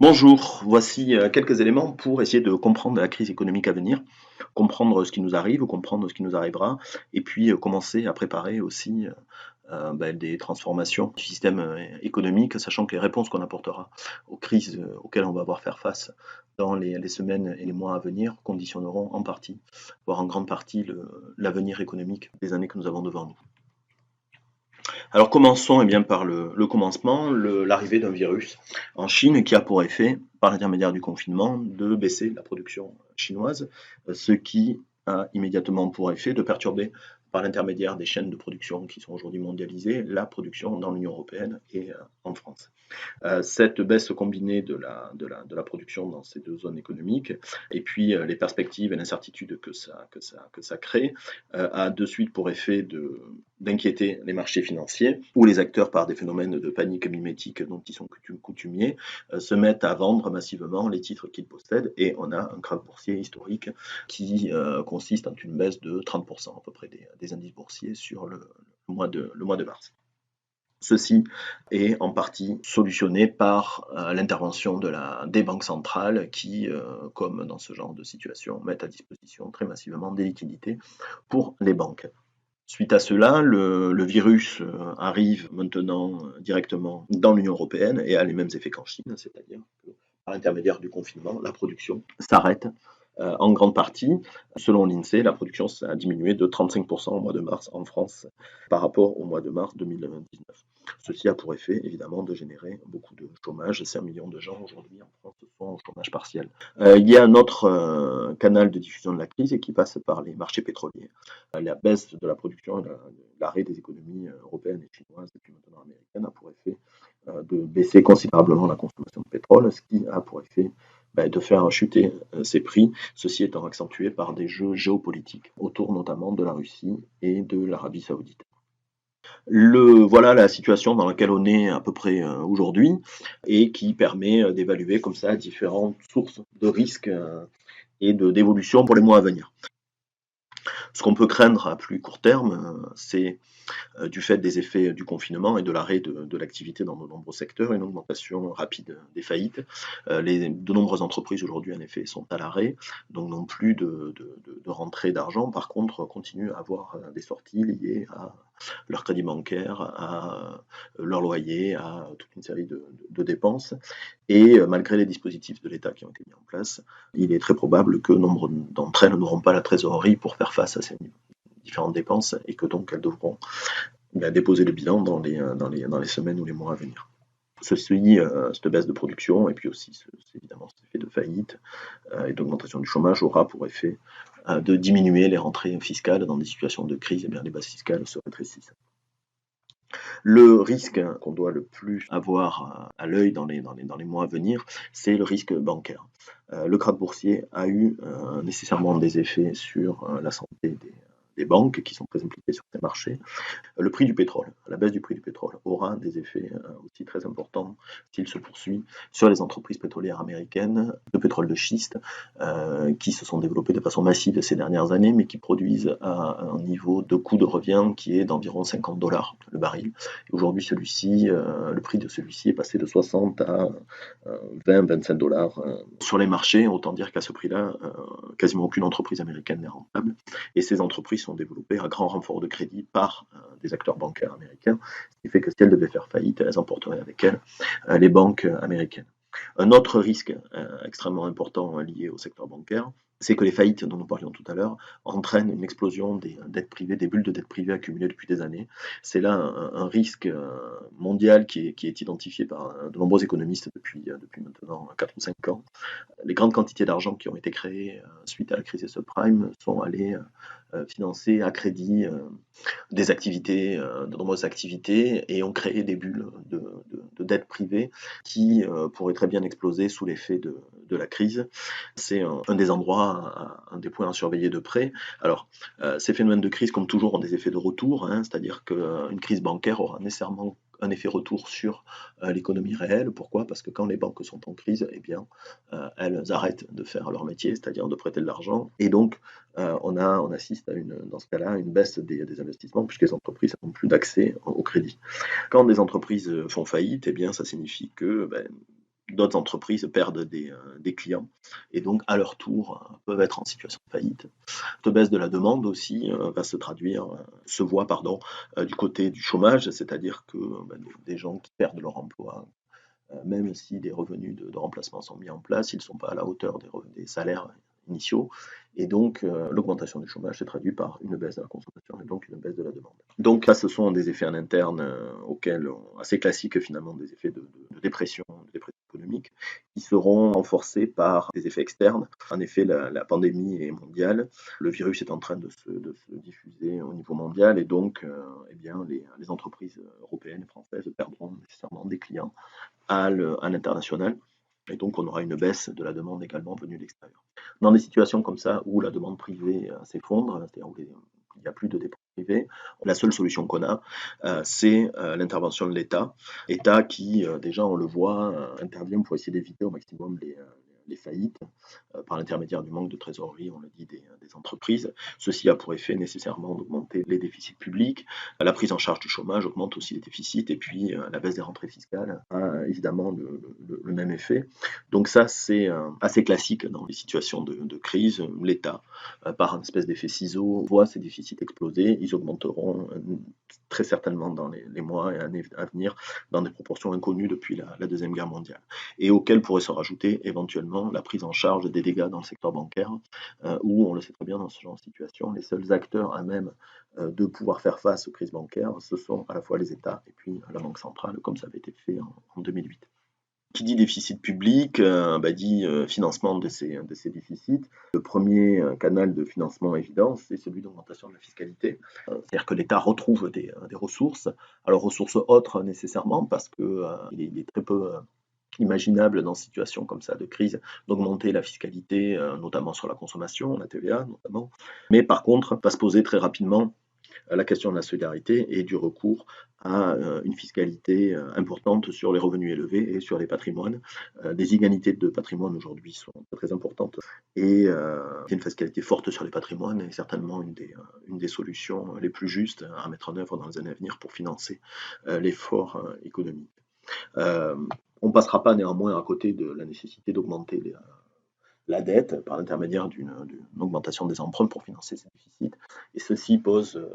Bonjour, voici quelques éléments pour essayer de comprendre la crise économique à venir, comprendre ce qui nous arrive, comprendre ce qui nous arrivera, et puis commencer à préparer aussi des transformations du système économique, sachant que les réponses qu'on apportera aux crises auxquelles on va avoir faire face dans les semaines et les mois à venir conditionneront en partie, voire en grande partie, l'avenir économique des années que nous avons devant nous. Alors commençons bien, par le commencement, l'arrivée d'un virus en Chine qui a pour effet, par l'intermédiaire du confinement, de baisser la production chinoise, ce qui a immédiatement pour effet de perturber, par l'intermédiaire des chaînes de production qui sont aujourd'hui mondialisées, la production dans l'Union européenne et en France. Cette baisse combinée de la production dans ces deux zones économiques, et puis les perspectives et l'incertitude que ça crée, a de suite pour effet d'inquiéter les marchés financiers, où les acteurs, par des phénomènes de panique mimétique dont ils sont coutumiers, se mettent à vendre massivement les titres qu'ils possèdent, et on a un krach boursier historique qui consiste en une baisse de 30% à peu près des indices boursiers sur le mois de mars. Ceci est en partie solutionné par l'intervention des banques centrales qui, comme dans ce genre de situation, mettent à disposition très massivement des liquidités pour les banques. Suite à cela, le virus arrive maintenant directement dans l'Union européenne et a les mêmes effets qu'en Chine, c'est-à-dire que par l'intermédiaire du confinement, la production s'arrête en grande partie. Selon l'INSEE, la production a diminué de 35% au mois de mars en France par rapport au mois de mars 2019. Ceci a pour effet, évidemment, de générer beaucoup de chômage. 5 millions de gens aujourd'hui en France sont au chômage partiel. Il y a un autre canal de diffusion de la crise qui passe par les marchés pétroliers. La baisse de la production, l'arrêt des économies européennes et chinoises, et puis maintenant américaines, a pour effet de baisser considérablement la consommation de pétrole, ce qui a pour effet de faire chuter ces prix, ceci étant accentué par des jeux géopolitiques autour notamment de la Russie et de l'Arabie saoudite. Voilà la situation dans laquelle on est à peu près aujourd'hui, et qui permet d'évaluer comme ça différentes sources de risques et d'évolution pour les mois à venir. Ce qu'on peut craindre à plus court terme, c'est du fait des effets du confinement et de l'arrêt de l'activité dans de nombreux secteurs, une augmentation rapide des faillites. De nombreuses entreprises aujourd'hui, en effet, sont à l'arrêt, donc n'ont plus de rentrée d'argent. Par contre, continuent à avoir des sorties liées à leur crédit bancaire, à leur loyer, à toute une série de dépenses. Et malgré les dispositifs de l'État qui ont été mis en place, il est très probable que nombre d'entre elles n'auront pas la trésorerie pour faire face à ces différentes dépenses, et que donc elles devront déposer le bilan dans les semaines ou les mois à venir. Ceci, cette baisse de production, et puis aussi évidemment cet effet de faillite et d'augmentation du chômage, aura pour effet de diminuer les rentrées fiscales dans des situations de crise. Et bien les bases fiscales se rétrécissent. Le risque qu'on doit le plus avoir à l'œil dans les mois à venir, c'est le risque bancaire. Le krach boursier a eu nécessairement des effets sur la santé des banques qui sont très impliquées sur ces marchés. Le prix du pétrole, la baisse du prix du pétrole aura des effets aussi très importants s'il se poursuit sur les entreprises pétrolières américaines de pétrole de schiste qui se sont développées de façon massive ces dernières années, mais qui produisent à un niveau de coût de revient qui est d'environ 50 $ le baril. Aujourd'hui, le prix de celui-ci est passé de 60 à 20-25 $ sur les marchés. Autant dire qu'à ce prix-là, quasiment aucune entreprise américaine n'est rentable. Et ces entreprises sont développées à grand renfort de crédit par des acteurs bancaires américains, ce qui fait que si elles devaient faire faillite, elles emporteraient avec elles les banques américaines. Un autre risque extrêmement important lié au secteur bancaire, c'est que les faillites dont nous parlions tout à l'heure entraînent une explosion des dettes privées, des bulles de dettes privées accumulées depuis des années. C'est là un risque mondial qui est identifié par de nombreux économistes depuis maintenant 4 ou 5 ans. Les grandes quantités d'argent qui ont été créées suite à la crise des subprimes sont allées financer à crédit des activités, de nombreuses activités, et ont créé des bulles de dettes privées qui pourraient très bien exploser sous l'effet de la crise. C'est un des endroits, un des points à surveiller de près. Alors, ces phénomènes de crise, comme toujours, ont des effets de retour, c'est-à-dire qu'une crise bancaire aura nécessairement un effet retour sur l'économie réelle. Pourquoi? Parce que quand les banques sont en crise, eh bien, elles arrêtent de faire leur métier, c'est-à-dire de prêter de l'argent, et donc on assiste dans ce cas-là à une baisse des investissements, puisque les entreprises n'ont plus d'accès au crédit. Quand des entreprises font faillite, eh bien, ça signifie que d'autres entreprises perdent des clients et donc à leur tour peuvent être en situation de faillite. Cette baisse de la demande aussi se voit du côté du chômage, c'est-à-dire que des gens qui perdent leur emploi, même si des revenus de remplacement sont mis en place, ils ne sont pas à la hauteur des salaires initiaux. Et donc, l'augmentation du chômage se traduit par une baisse de la consommation et donc une baisse de la demande. Donc, ça, ce sont des effets en interne assez classiques finalement, des effets de dépression économique, qui seront renforcés par des effets externes. En effet, la pandémie est mondiale, le virus est en train de se diffuser au niveau mondial et donc eh bien, les entreprises européennes et françaises perdront nécessairement des clients à l'international. Et donc, on aura une baisse de la demande également venue de l'extérieur. Dans des situations comme ça où la demande privée s'effondre, c'est-à-dire où il n'y a plus de dépenses privées, la seule solution qu'on a, c'est l'intervention de l'État. L'État qui, déjà, on le voit, intervient pour essayer d'éviter au maximum les faillites par l'intermédiaire du manque de trésorerie, on le dit, des entreprises. Ceci a pour effet nécessairement d'augmenter les déficits publics. La prise en charge du chômage augmente aussi les déficits et puis la baisse des rentrées fiscales a évidemment le même effet. Donc ça, c'est assez classique dans les situations de crise. L'État, par un espèce d'effet ciseau, voit ses déficits exploser. Ils augmenteront très certainement dans les mois et années à venir dans des proportions inconnues depuis la Deuxième Guerre mondiale et auxquelles pourrait se rajouter éventuellement la prise en charge des dégâts dans le secteur bancaire où, on le sait très bien dans ce genre de situation, les seuls acteurs à même de pouvoir faire face aux crises bancaires, ce sont à la fois les États et puis la Banque centrale, comme ça avait été fait en 2008. Qui dit déficit public dit financement de ces déficits. Le premier canal de financement évident, c'est celui d'augmentation de la fiscalité. C'est-à-dire que l'État retrouve des ressources, alors ressources autres nécessairement, parce qu'il est très peu imaginable dans une situation comme ça de crise d'augmenter la fiscalité, notamment sur la consommation, la TVA notamment. Mais par contre, va se poser très rapidement la question de la solidarité et du recours à une fiscalité importante sur les revenus élevés et sur les patrimoines. Les inégalités de patrimoine aujourd'hui sont très importantes et une fiscalité forte sur les patrimoines est certainement une des solutions les plus justes à mettre en œuvre dans les années à venir pour financer l'effort économique. On ne passera pas néanmoins à côté de la nécessité d'augmenter la dette par l'intermédiaire d'une augmentation des emprunts pour financer ces déficits. Et ceci pose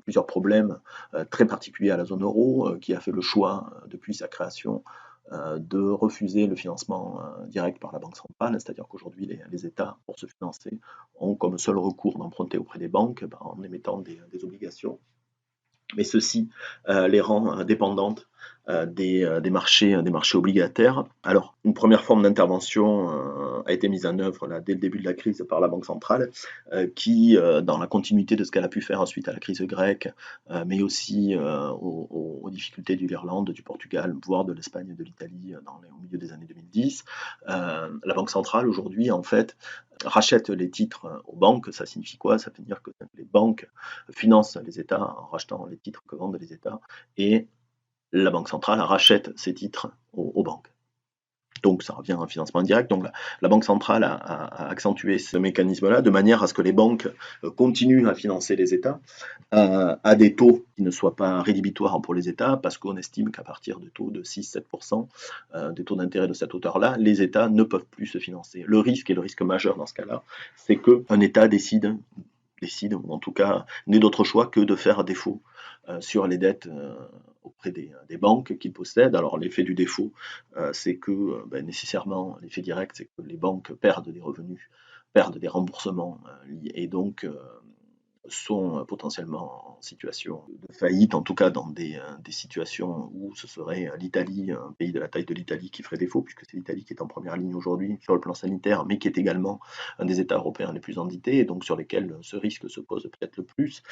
plusieurs problèmes très particuliers à la zone euro, qui a fait le choix, depuis sa création, de refuser le financement direct par la Banque centrale, c'est-à-dire qu'aujourd'hui les États, pour se financer, ont comme seul recours d'emprunter auprès des banques en émettant des obligations. Mais ceci les rend dépendantes des marchés obligataires. Alors, une première forme d'intervention a été mise en œuvre là, dès le début de la crise par la Banque centrale, qui, dans la continuité de ce qu'elle a pu faire ensuite à la crise grecque, mais aussi aux difficultés de l'Irlande, du Portugal, voire de l'Espagne et de l'Italie au milieu des années 2010, la Banque centrale aujourd'hui, en fait, rachète les titres aux banques. Ça signifie quoi? Ça veut dire que les banques financent les États en rachetant les titres que vendent les États et la Banque centrale rachète ces titres aux banques. Donc ça revient à un financement indirect. Donc la Banque centrale a accentué ce mécanisme-là de manière à ce que les banques continuent à financer les États à des taux qui ne soient pas rédhibitoires pour les États, parce qu'on estime qu'à partir de taux de 6-7%, des taux d'intérêt de cette hauteur-là, les États ne peuvent plus se financer. Le risque, et le risque majeur dans ce cas-là, c'est qu'un État décide, ou en tout cas n'ait d'autre choix que de faire défaut sur les dettes auprès des banques qu'il possède. Alors l'effet du défaut, c'est que nécessairement, l'effet direct, c'est que les banques perdent des revenus, perdent des remboursements, et donc sont potentiellement en situation de faillite, en tout cas dans des situations où ce serait l'Italie, un pays de la taille de l'Italie qui ferait défaut, puisque c'est l'Italie qui est en première ligne aujourd'hui sur le plan sanitaire, mais qui est également un des États européens les plus endettés, et donc sur lesquels ce risque se pose peut-être le plus.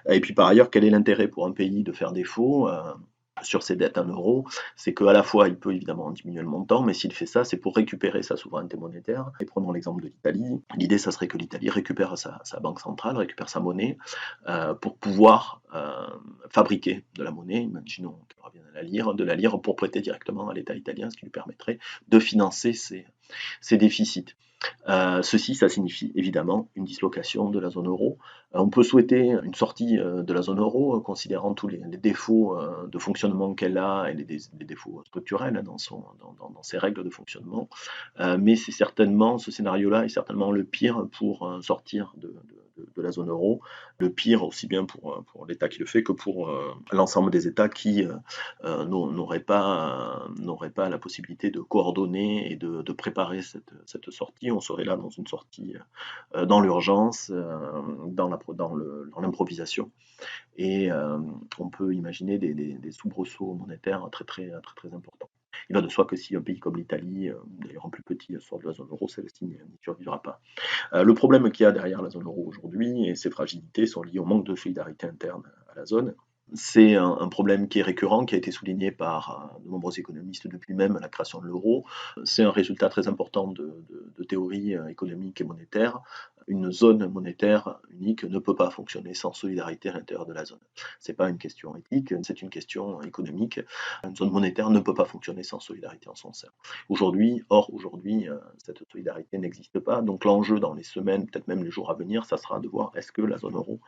Et puis par ailleurs, quel est l'intérêt pour un pays de faire défaut sur ses dettes en euros? C'est qu'à la fois, il peut évidemment diminuer le montant, mais s'il fait ça, c'est pour récupérer sa souveraineté monétaire. Et prenons l'exemple de l'Italie. L'idée, ça serait que l'Italie récupère sa banque centrale, récupère sa monnaie, pour pouvoir fabriquer de la monnaie, imaginons qu'elle revienne de la lire pour prêter directement à l'État italien, ce qui lui permettrait de financer ses déficits. Ceci, ça signifie évidemment une dislocation de la zone euro. On peut souhaiter une sortie de la zone euro, considérant tous les défauts de fonctionnement qu'elle a et les défauts structurels dans ses règles de fonctionnement. Mais c'est certainement, ce scénario-là est certainement le pire pour sortir de la zone euro. Le pire aussi bien pour l'État qui le fait que pour l'ensemble des États qui n'auraient pas la possibilité de coordonner et de préparer cette sortie. On serait là dans une sortie dans l'urgence, dans l'improvisation. Et on peut imaginer des soubresauts monétaires très, très, très, très importants. Il va de soi que si un pays comme l'Italie, d'ailleurs un plus petit, sort de la zone euro, celle-ci n'y survivra pas. Le problème qu'il y a derrière la zone euro aujourd'hui et ses fragilités sont liées au manque de solidarité interne à la zone. C'est un problème qui est récurrent, qui a été souligné par de nombreux économistes depuis même la création de l'euro. C'est un résultat très important de théorie économique et monétaire. Une zone monétaire unique ne peut pas fonctionner sans solidarité à l'intérieur de la zone. Ce n'est pas une question éthique, c'est une question économique. Une zone monétaire ne peut pas fonctionner sans solidarité en son sein. Aujourd'hui, cette solidarité n'existe pas. Donc l'enjeu dans les semaines, peut-être même les jours à venir, ça sera de voir est-ce que la zone euro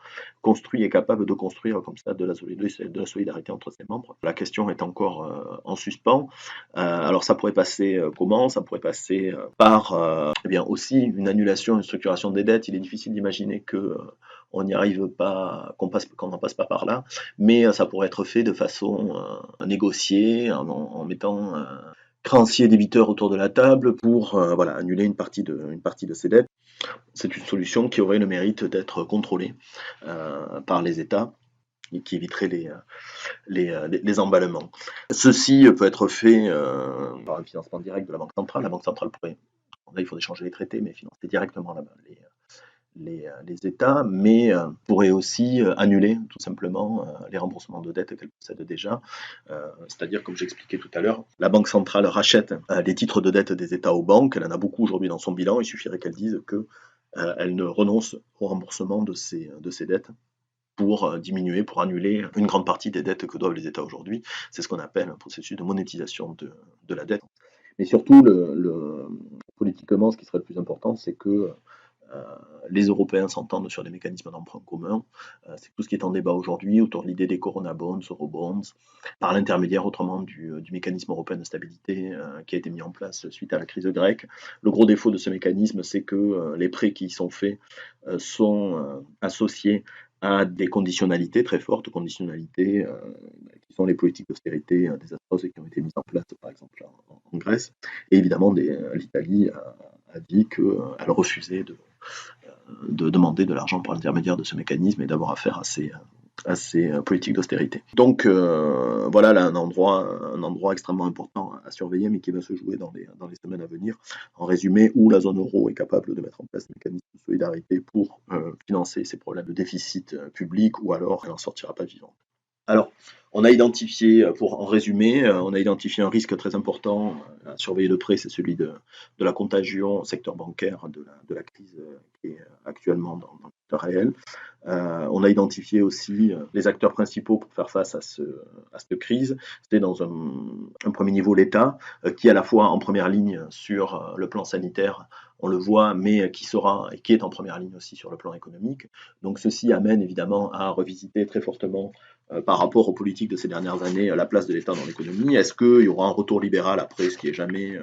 est capable de construire comme ça de la solidarité entre ses membres. La question est encore en suspens. Alors ça pourrait passer comment? Ça pourrait passer par eh bien aussi une annulation, une structuration des dettes. Il est difficile d'imaginer que on n'y arrive pas, qu'on n'en passe pas par là, mais ça pourrait être fait de façon négociée, en mettant créanciers et débiteurs autour de la table pour voilà, annuler une partie de ces dettes. C'est une solution qui aurait le mérite d'être contrôlée par les États et qui éviterait les emballements. Ceci peut être fait par un financement direct de la Banque centrale. La Banque centrale pourrait, là il faudrait changer les traités, mais financer directement les États, mais pourrait aussi annuler tout simplement les remboursements de dettes qu'elle possède déjà. C'est-à-dire, comme j'expliquais tout à l'heure, la Banque centrale rachète les titres de dette des États aux banques, elle en a beaucoup aujourd'hui dans son bilan, il suffirait qu'elle dise qu'elle ne renonce au remboursement de ces dettes pour diminuer, pour annuler une grande partie des dettes que doivent les États aujourd'hui. C'est ce qu'on appelle un processus de monétisation de la dette. Mais surtout, politiquement, ce qui serait le plus important, c'est que les Européens s'entendent sur des mécanismes d'emprunt communs. C'est tout ce qui est en débat aujourd'hui autour de l'idée des Corona Bonds, Eurobonds, par l'intermédiaire autrement du mécanisme européen de stabilité qui a été mis en place suite à la crise grecque. Le gros défaut de ce mécanisme, c'est que les prêts qui y sont faits sont associés à des conditionnalités, très fortes conditionnalités, qui sont les politiques d'austérité désastreuses qui ont été mises en place, par exemple en Grèce. Et évidemment, l'Italie a dit qu'elle refusait de demander de l'argent par l'intermédiaire de ce mécanisme et d'avoir affaire à ces politiques d'austérité. Donc voilà là un endroit extrêmement important à surveiller, mais qui va se jouer dans les semaines à venir. En résumé, où la zone euro est capable de mettre en place des mécanismes de solidarité pour financer ses problèmes de déficit public, ou alors elle n'en sortira pas vivante. Alors, on a identifié, pour en résumer, on a identifié un risque très important à surveiller de près, c'est celui de la contagion au secteur bancaire de la crise qui est actuellement dans le secteur réel. On a identifié aussi les acteurs principaux pour faire face à cette crise. C'était dans un premier niveau l'État, qui est à la fois en première ligne sur le plan sanitaire, on le voit, mais qui est en première ligne aussi sur le plan économique. Donc ceci amène évidemment à revisiter très fortement par rapport aux politiques de ces dernières années, la place de l'État dans l'économie. Est-ce qu'il y aura un retour libéral après, ce qui est jamais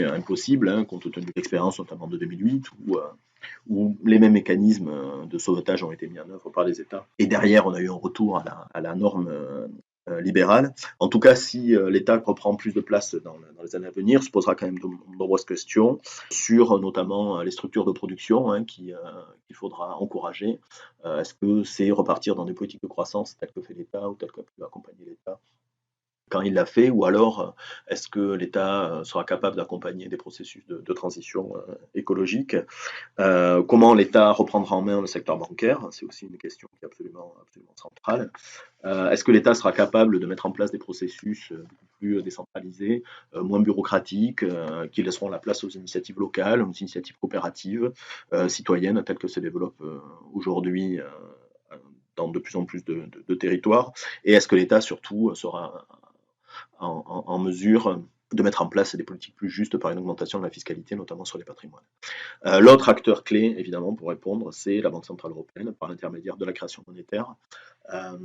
impossible, hein, compte tenu de l'expérience notamment de 2008, où les mêmes mécanismes de sauvetage ont été mis en œuvre par les États. Et derrière, on a eu un retour à la norme libérale. En tout cas, si l'État reprend plus de place dans les années à venir, se posera quand même de nombreuses questions sur notamment les structures de production qu'il faudra encourager. Est-ce que c'est repartir dans des politiques de croissance telles que fait l'État ou telles que peut accompagner l'État quand il l'a fait, ou alors est-ce que l'État sera capable d'accompagner des processus de transition écologique? Comment l'État reprendra en main le secteur bancaire? C'est aussi une question qui est absolument, absolument centrale. Est-ce que l'État sera capable de mettre en place des processus beaucoup plus décentralisés, moins bureaucratiques, qui laisseront la place aux initiatives locales, aux initiatives coopératives, citoyennes, telles que se développent aujourd'hui dans de plus en plus de territoires? Et est-ce que l'État surtout sera en mesure de mettre en place des politiques plus justes par une augmentation de la fiscalité, notamment sur les patrimoines. L'autre acteur clé, évidemment, pour répondre, c'est la Banque centrale européenne, par l'intermédiaire de la création monétaire. Euh,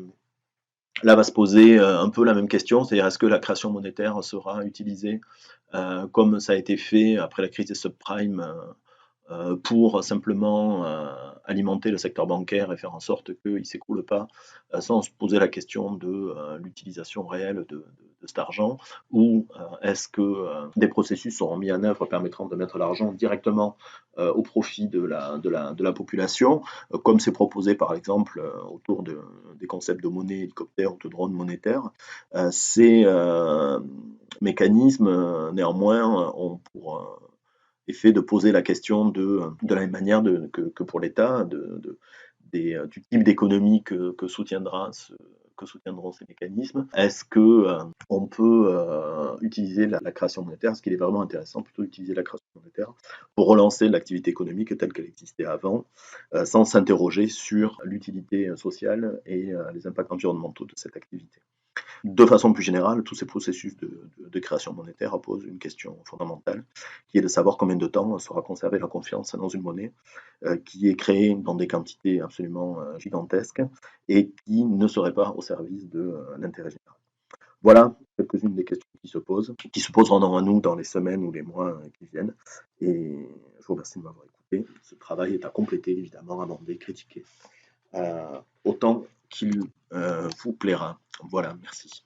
Là va se poser un peu la même question, c'est-à-dire est-ce que la création monétaire sera utilisée comme ça a été fait après la crise des subprimes pour simplement alimenter le secteur bancaire et faire en sorte qu'il ne s'écroule pas sans se poser la question de l'utilisation réelle de cet argent, ou est-ce que des processus seront mis en œuvre permettant de mettre l'argent directement au profit de la population, comme c'est proposé par exemple autour des concepts de monnaie hélicoptère ou de drone monétaire. Ces mécanismes, néanmoins, ont pour effet de poser la question de la même manière que pour l'État, du type d'économie que soutiendront ces mécanismes. Est-ce que on peut utiliser la création monétaire? Est-ce qu'il est vraiment intéressant plutôt d'utiliser la création monétaire pour relancer l'activité économique telle qu'elle existait avant, sans s'interroger sur l'utilité sociale et les impacts environnementaux de cette activité? De façon plus générale, tous ces processus de création monétaire posent une question fondamentale, qui est de savoir combien de temps sera conservée la confiance dans une monnaie qui est créée dans des quantités absolument gigantesques et qui ne serait pas au service de l'intérêt général. Voilà quelques-unes des questions qui se poseront à nous dans les semaines ou les mois qui viennent. Et je vous remercie de m'avoir écouté. Ce travail est à compléter, évidemment, amender, critiquer, autant qu'il vous plaira. Voilà, merci.